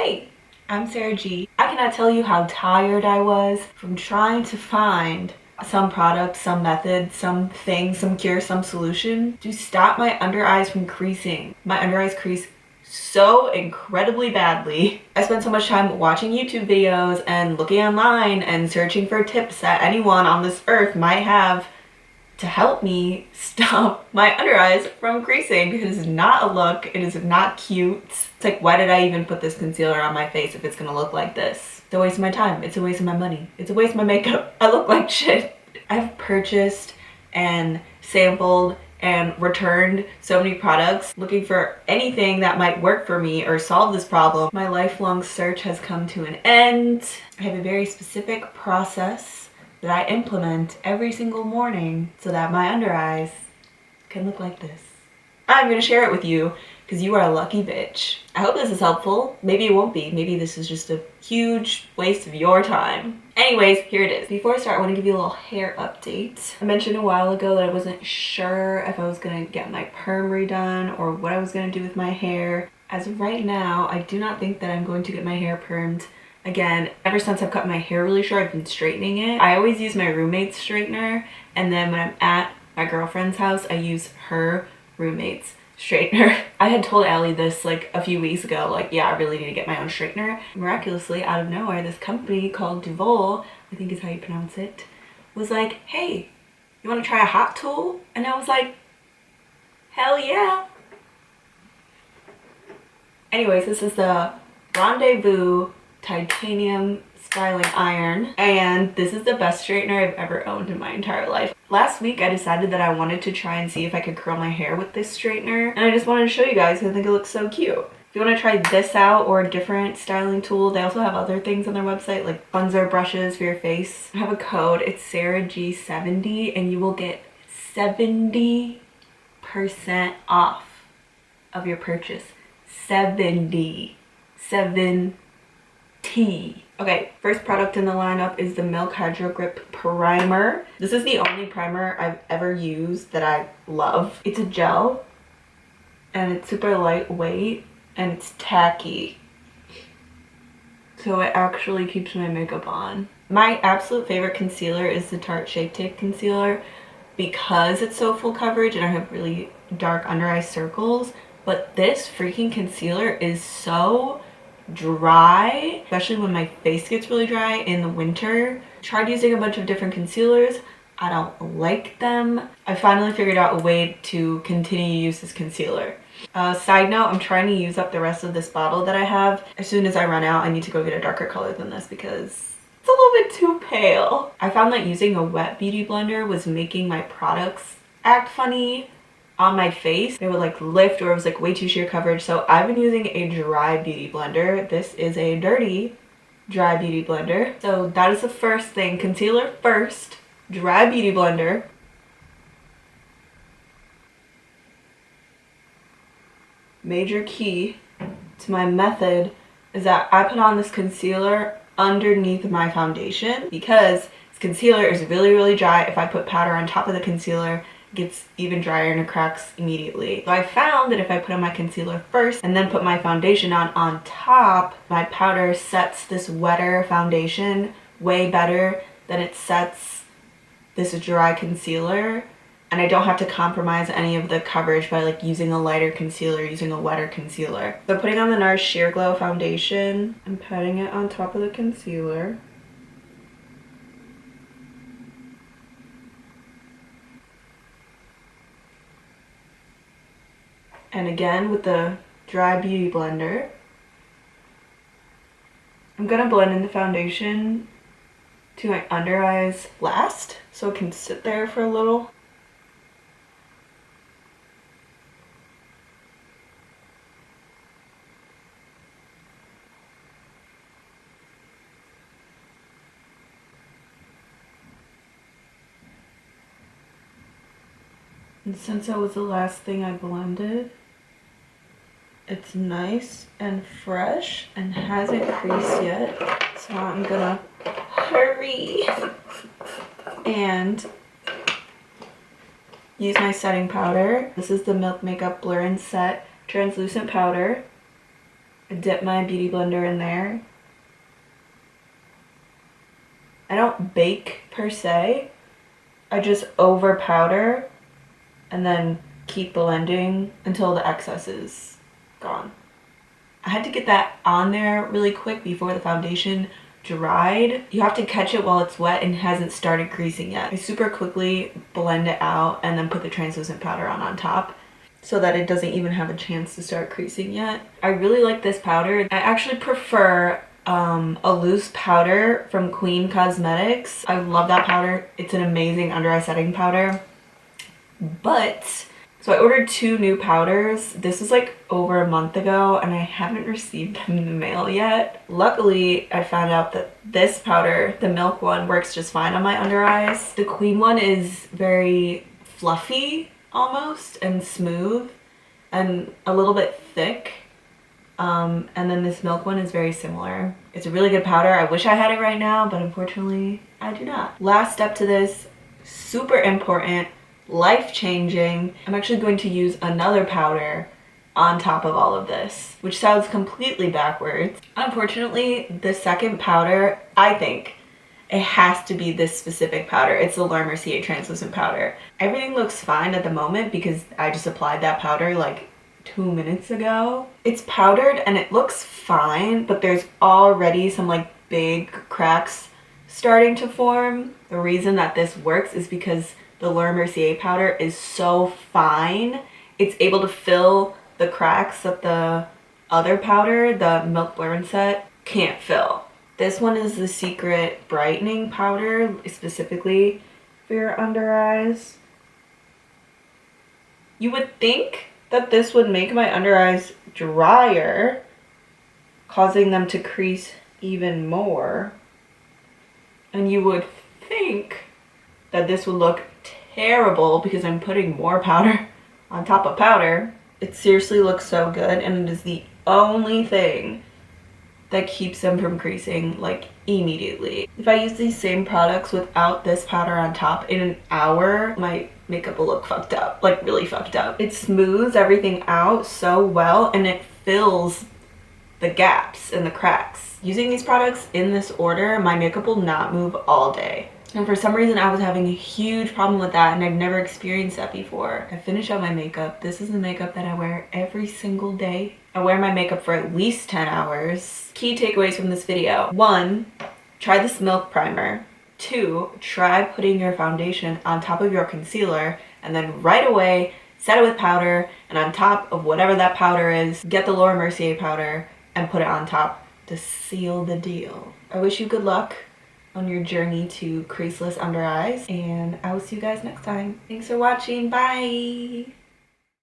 Hey, I'm Sarah G. I cannot tell you how tired I was from trying to find some product, some method, something, some cure, some solution to stop my under eyes from creasing. My under eyes crease so incredibly badly. I spent so much time watching YouTube videos and looking online and searching for tips that anyone on this earth might have to help me stop my under eyes from creasing. It is not a look, it is not cute. It's like, why did I even put this concealer on my face if it's gonna look like this? It's a waste of my time, it's a waste of my money, it's a waste of my makeup. I look like shit. I've purchased and sampled and returned so many products looking for anything that might work for me or solve this problem. My lifelong search has come to an end. I have a very specific process that I implement every single morning so that my under eyes can look like this. I'm gonna share it with you because you are a lucky bitch. I hope this is helpful. Maybe it won't be. Maybe this is just a huge waste of your time. Anyways, here it is. Before I start, I want to give you a little hair update. I mentioned a while ago that I wasn't sure if I was gonna get my perm redone or what I was gonna do with my hair. As of right now, I do not think that I'm going to get my hair permed. Again, ever since I've cut my hair really short, I've been straightening it. I always use my roommate's straightener, and then when I'm at my girlfriend's house, I use her roommate's straightener. I had told Allie this like a few weeks ago, like, yeah, I really need to get my own straightener. Miraculously, out of nowhere, this company called Duvolle, I think is how you pronounce it, was like, hey, you want to try a hot tool? And I was like, hell yeah. Anyways, this is the Rendezvous titanium styling iron, and this is the best straightener I've ever owned in my entire life. Last week I decided that I wanted to try and see if I could curl my hair with this straightener, and I just wanted to show you guys because I think it looks so cute. If you want to try this out or a different styling tool, they also have other things on their website like cleanser brushes for your face. I have a code, it's sarahg70, and you will get 70% off of your purchase. 70. Okay, first product in the lineup is the Milk Hydro Grip Primer. This is the only primer I've ever used that I love. It's a gel and it's super lightweight and it's tacky, so it actually keeps my makeup on. My absolute favorite concealer is the Tarte Shape Tape Concealer because it's so full coverage and I have really dark under eye circles, but this freaking concealer is so dry, especially when my face gets really dry in the winter. Tried using a bunch of different concealers. I don't like them. I finally figured out a way to continue to use this concealer. Side note, I'm trying to use up the rest of this bottle that I have. As soon as I run out, I need to go get a darker color than this because it's a little bit too pale. I found that using a wet beauty blender was making my products act funny on my face. They would like lift, or it was like way too sheer coverage. So I've been using a dry beauty blender. This is a dirty dry beauty blender. So that is the first thing. Concealer first, dry beauty blender. Major key to my method is that I put on this concealer underneath my foundation because this concealer is really dry. If I put powder on top of the concealer, gets even drier and it cracks immediately. So I found that if I put on my concealer first and then put my foundation on top, my powder sets this wetter foundation way better than it sets this dry concealer, and I don't have to compromise any of the coverage by like using a lighter concealer, using a wetter concealer. So putting on the Nars Sheer Glow foundation and patting it on top of the concealer. And again with the dry beauty blender, I'm gonna blend in the foundation to my under eyes last so it can sit there for a little. And since that was the last thing I blended, it's nice and fresh and hasn't creased yet. So I'm gonna hurry and use my setting powder. This is the Milk Makeup Blur and Set Translucent Powder. I dip my beauty blender in there. I don't bake per se. I just over powder and then keep blending until the excess is gone. I had to get that on there really quick before the foundation dried. You have to catch it while it's wet and hasn't started creasing yet. I super quickly blend it out and then put the translucent powder on top so that it doesn't even have a chance to start creasing yet. I really like this powder. I actually prefer a loose powder from Queen Cosmetics. I love that powder. It's an amazing under eye setting powder. But so I ordered 2 new powders. This was like over a month ago and I haven't received them in the mail yet. Luckily, I found out that this powder, the milk one, works just fine on my under eyes. The Queen one is very fluffy almost and smooth and a little bit thick. And then this milk one is very similar. It's a really good powder. I wish I had it right now, but unfortunately I do not. Last step to this, super important, life-changing. I'm actually going to use another powder on top of all of this, which sounds completely backwards. Unfortunately, the second powder, I think it has to be this specific powder. It's the Mercier translucent powder. Everything looks fine at the moment because I just applied that powder like 2 minutes ago. It's powdered and it looks fine, but there's already some like big cracks starting to form. The reason that this works is because the Mercier powder is so fine. It's able to fill the cracks that the other powder, the Milk Blur Set, can't fill. This one is the Secret Brightening powder, specifically for your under eyes. You would think that this would make my under eyes drier, causing them to crease even more. And you would think that this would look terrible because I'm putting more powder on top of powder. It seriously looks so good, and it is the only thing that keeps them from creasing like immediately. If I use these same products without this powder on top in an hour, my makeup will look fucked up, like really fucked up. It smooths everything out so well and it fills the gaps and the cracks. Using these products in this order, my makeup will not move all day. And for some reason I was having a huge problem with that and I've never experienced that before. I finish out my makeup. This is the makeup that I wear every single day. I wear my makeup for at least 10 hours. Key takeaways from this video. 1, try this milk primer. 2, try putting your foundation on top of your concealer and then right away set it with powder, and on top of whatever that powder is, get the Mercier powder and put it on top to seal the deal. I wish you good luck on your journey to creaseless under eyes, and I will see you guys next time. Thanks for watching. Bye!